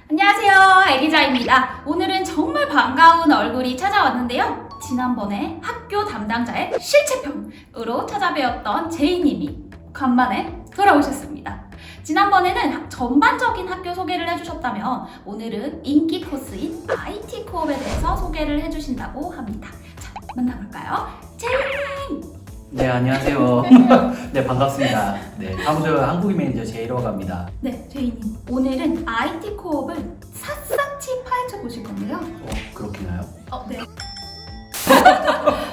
안녕하세요, 에리자입니다. 오늘은 정말 반가운 얼굴이 찾아왔는데요. 지난번에 학교 담당자의 실체평으로 찾아뵈었던 제이님이 간만에 돌아오셨습니다. 지난번에는 전반적인 학교 소개를 해주셨다면 오늘은 인기 코스인 IT 코업에 대해서 소개를 해주신다고 합니다. 자, 만나볼까요? 제이님! 네, 안녕하세요. 네, 반갑습니다. 네, 다음은 한국인 매니저 제이라고 합니다. 네, 제이님. 오늘은 IT 코업을 샅샅이 파헤쳐 보실 건데요. 그렇겠나요? 네.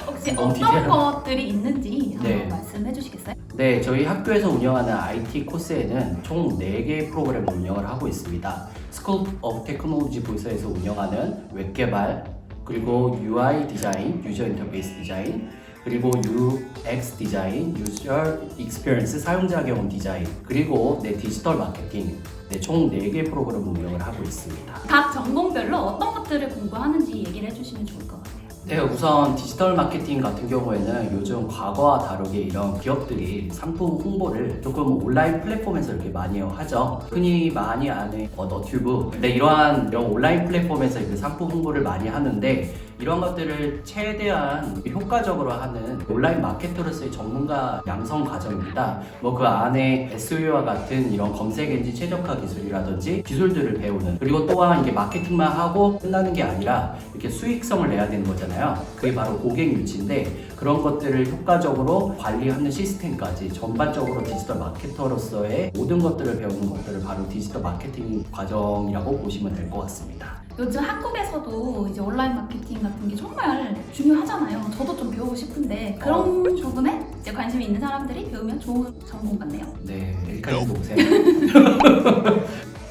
혹시 너무 어떤 디테일한- 것들이 있는지 한번 네. 말씀해 주시겠어요? 네, 저희 학교에서 운영하는 IT 코스에는 총 4개의 프로그램을 운영을 하고 있습니다. School of Technology 부서에서 운영하는 웹 개발, 그리고 UI 디자인, 유저 인터페이스 디자인, 그리고 UX 디자인, 유저 익스피리언스 사용자 경험 디자인, 그리고 디지털 마케팅, 총 4개 프로그램을 운영을 하고 있습니다. 각 전공별로 어떤 것들을 공부하는지 얘기를 해주시면 좋을 것 같아요. 네, 우선 디지털 마케팅 같은 경우에는 요즘 과거와 다르게 이런 기업들이 상품 홍보를 조금 온라인 플랫폼에서 이렇게 많이 하죠. 흔히 많이 아는 너튜브, 이러한 온라인 플랫폼에서 그 상품 홍보를 많이 하는데 이런 것들을 최대한 효과적으로 하는 온라인 마케터로서의 전문가 양성 과정입니다. 그 안에 SEO와 같은 이런 검색 엔진 최적화 기술이라든지 기술들을 배우는, 그리고 또한 이게 마케팅만 하고 끝나는 게 아니라 이렇게 수익성을 내야 되는 거잖아요. 그게 바로 고객 유치인데 그런 것들을 효과적으로 관리하는 시스템까지 전반적으로 디지털 마케터로서의 모든 것들을 배우는 것들을 바로 디지털 마케팅 과정이라고 보시면 될 것 같습니다. 요즘 한국에서도 이제 온라인 마케팅 같은 게 정말 중요하잖아요. 저도 좀 배우고 싶은데 그런 부분에 이제 관심이 있는 사람들이 배우면 좋은 전공 같네요. 네, 엘카님도 오세요.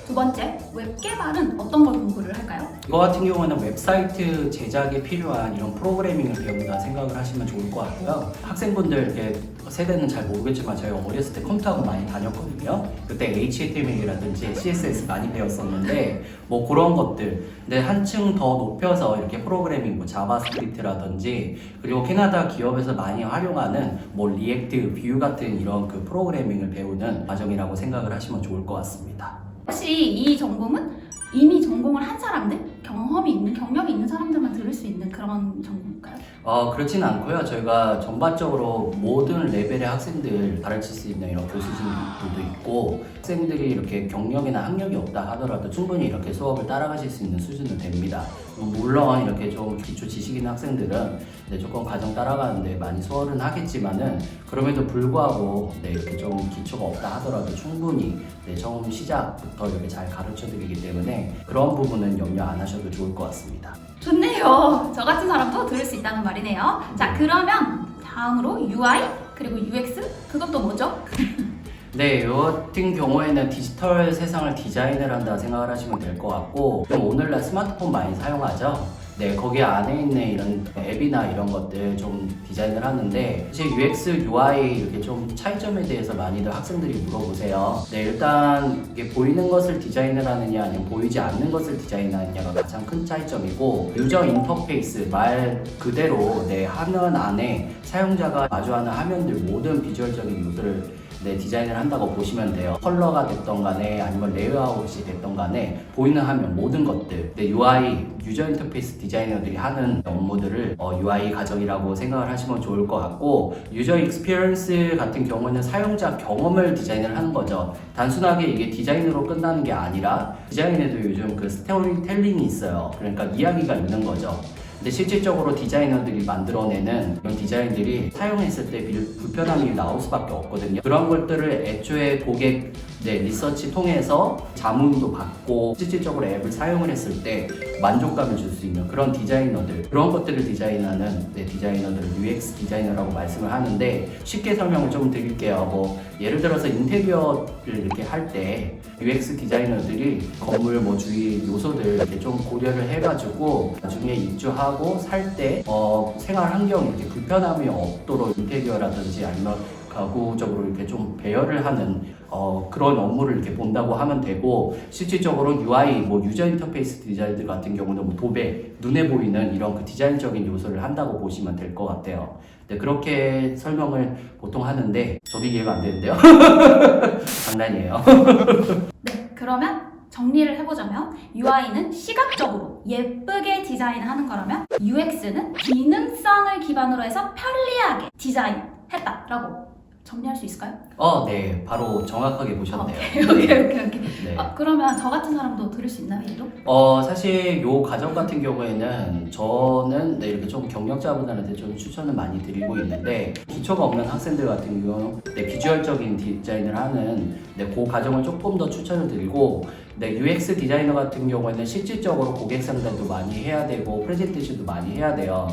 두 번째, 웹 개발은 어떤 걸 공부를 할까요? 이거 같은 경우는 웹사이트 제작에 필요한 이런 프로그래밍을 배운다 생각을 하시면 좋을 것 같고요. 학생분들 세대는 잘 모르겠지만 저희가 어렸을 때 컴퓨터학원 많이 다녔거든요. 그때 HTML이라든지 CSS 많이 배웠었는데 그런 것들, 근데 한층 더 높여서 이렇게 프로그래밍, 자바스크립트라든지, 그리고 캐나다 기업에서 많이 활용하는 리액트, 뷰 같은 이런 그 프로그래밍을 배우는 과정이라고 생각을 하시면 좋을 것 같습니다. 혹시 이 전공은 이미 전공을 한 사람들, 경력이 있는 사람들만 들을 수 있는 그런 전공일까요? 그렇지는 않고요. 저희가 전반적으로 모든 레벨의 학생들 가르칠 수 있는 이런 교수진들도 있고, 학생들이 이렇게 경력이나 학력이 없다 하더라도 충분히 이렇게 수업을 따라가실 수 있는 수준은 됩니다. 물론 이렇게 좀 기초 지식 있는 학생들은 조금 과정 따라가는데 많이 수월은 하겠지만은 그럼에도 불구하고 이렇게 좀 기초가 없다 하더라도 충분히 처음 시작부터 이렇게 잘 가르쳐 드리기 때문에 그런 부분은 염려 안 하셔도 좋을 것 같습니다. 좋네요. 저 같은 사람도 들을 수 있다는 말이네요. 자, 그러면 다음으로 UI 그리고 UX 그것도 뭐죠? 네, 이 같은 경우에는 디지털 세상을 디자인을 한다 생각을 하시면 될 것 같고, 좀 오늘날 스마트폰 많이 사용하죠? 거기 안에 있는 이런 앱이나 이런 것들 좀 디자인을 하는데, 사실 UX, UI 이렇게 좀 차이점에 대해서 많이들 학생들이 물어보세요. 일단 이게 보이는 것을 디자인을 하느냐 아니면 보이지 않는 것을 디자인하느냐가 가장 큰 차이점이고, 유저 인터페이스 말 그대로 화면 안에 사용자가 마주하는 화면들 모든 비주얼적인 요소를 디자인을 한다고 보시면 돼요. 컬러가 됐던 간에 아니면 레이아웃이 됐던 간에 보이는 화면 모든 것들, UI, 유저 인터페이스 디자이너들이 하는 업무들을 UI 과정이라고 생각을 하시면 좋을 것 같고, 유저 익스피리언스 같은 경우는 사용자 경험을 디자인을 하는 거죠. 단순하게 이게 디자인으로 끝나는 게 아니라 디자인에도 요즘 그 스토리텔링이 있어요. 그러니까 이야기가 있는 거죠. 근데 실질적으로 디자이너들이 만들어내는 이런 디자인들이 사용했을 때 불편함이 나올 수밖에 없거든요. 그런 것들을 애초에 고객 리서치 통해서 자문도 받고 실질적으로 앱을 사용을 했을 때 만족감을 줄 수 있는 그런 디자이너들, 그런 것들을 디자인하는 디자이너들을 UX 디자이너라고 말씀을 하는데, 쉽게 설명을 좀 드릴게요. 예를 들어서 인테리어를 이렇게 할 때 UX 디자이너들이 건물 주위 요소들 이렇게 좀 고려를 해가지고 나중에 입주하고 살 때 생활 환경에 이렇게 불편함이 없도록 인테리어라든지 아니면 가구적으로 이렇게 좀 배열을 하는 그런 업무를 이렇게 본다고 하면 되고, 실질적으로 UI, 유저 인터페이스 디자인들 같은 경우는 도배, 눈에 보이는 이런 그 디자인적인 요소를 한다고 보시면 될 것 같아요. 그렇게 설명을 보통 하는데 저도 이해가 안 되는데요. 장난이에요. 네, 그러면 정리를 해보자면 UI는 시각적으로 예쁘게 디자인하는 거라면 UX는 기능성을 기반으로 해서 편리하게 디자인했다라고 정리할 수 있을까요? 네. 바로 정확하게 보셨네요. 오케이. 네. 그러면 저 같은 사람도 들을 수 있나요, 얘도? 사실 요 과정 같은 경우에는 저는 이렇게 좀 경력자분들한테 좀 추천을 많이 드리고 있는데 기초가 없는 학생들 같은 경우 비주얼적인 디자인을 하는 그 과정을 조금 더 추천을 드리고 UX 디자이너 같은 경우에는 실질적으로 고객 상담도 많이 해야 되고 프레젠테이션도 많이 해야 돼요.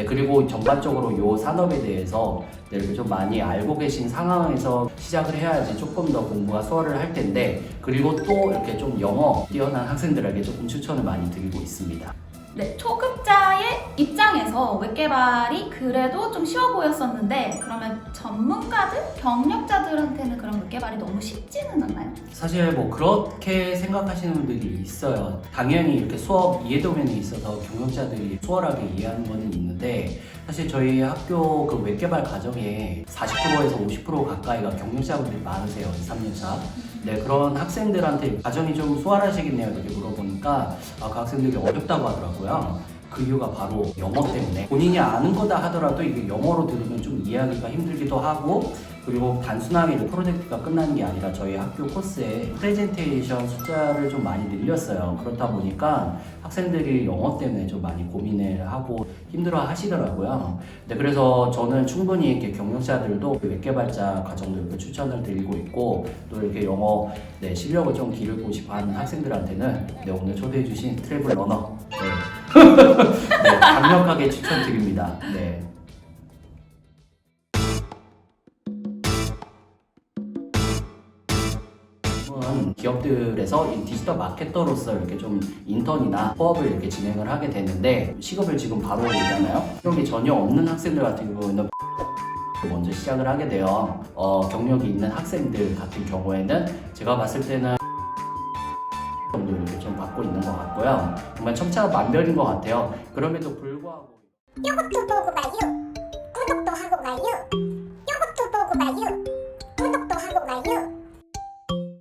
그리고 전반적으로 요 산업에 대해서 이렇게 좀 많이 알고 계신 상황에서 시작을 해야지 조금 더 공부가 수월을 할 텐데, 그리고 또 이렇게 좀 영어 뛰어난 학생들에게 조금 추천을 많이 드리고 있습니다. 네, 초급자의 입장에서 웹 개발이 그래도 좀 쉬워 보였었는데 그러면 전문가들, 경력자들한테는 그런 웹 개발이 너무 쉽지는 않나요? 사실 뭐 그렇게 생각하시는 분들이 있어요. 당연히 이렇게 수업 이해도면에 있어서 경력자들이 수월하게 이해하는 거는 있는데, 사실 저희 학교 그 웹개발 과정에 40%에서 50% 가까이가 경력자분들이 많으세요. 2, 3년차. 그런 학생들한테 과정이 좀 수월하시겠네요. 이렇게 물어보니까 그 학생들이 어렵다고 하더라고요. 그 이유가 바로 영어 때문에, 본인이 아는 거다 하더라도 이게 영어로 들으면 좀 이해하기가 힘들기도 하고, 그리고 단순하게 프로젝트가 끝나는 게 아니라 저희 학교 코스에 프레젠테이션 숫자를 좀 많이 늘렸어요. 그렇다 보니까 학생들이 영어 때문에 좀 많이 고민을 하고 힘들어 하시더라고요. 그래서 저는 충분히 이렇게 경력자들도 웹개발자 과정도 이렇게 추천을 드리고 있고, 또 이렇게 영어 실력을 좀 기르고 싶어 하는 학생들한테는 오늘 초대해주신 트래블 러너 강력하게 추천드립니다. 기업들에서 이 디지털 마케터로서 이렇게 좀 인턴이나 수업을 이렇게 진행을 하게 되는데, 시급을 지금 바로 오잖아요. 이런 게 전혀 없는 학생들 같은 경우에는 먼저 시작을 하게 돼요. 경력이 있는 학생들 같은 경우에는 제가 봤을 때는 정도 이렇게 좀 받고 있는 것 같고요. 정말 천차만별인 것 같아요. 그럼에도 불구하고 이것도 보고 가요. 구독도 하고 가요.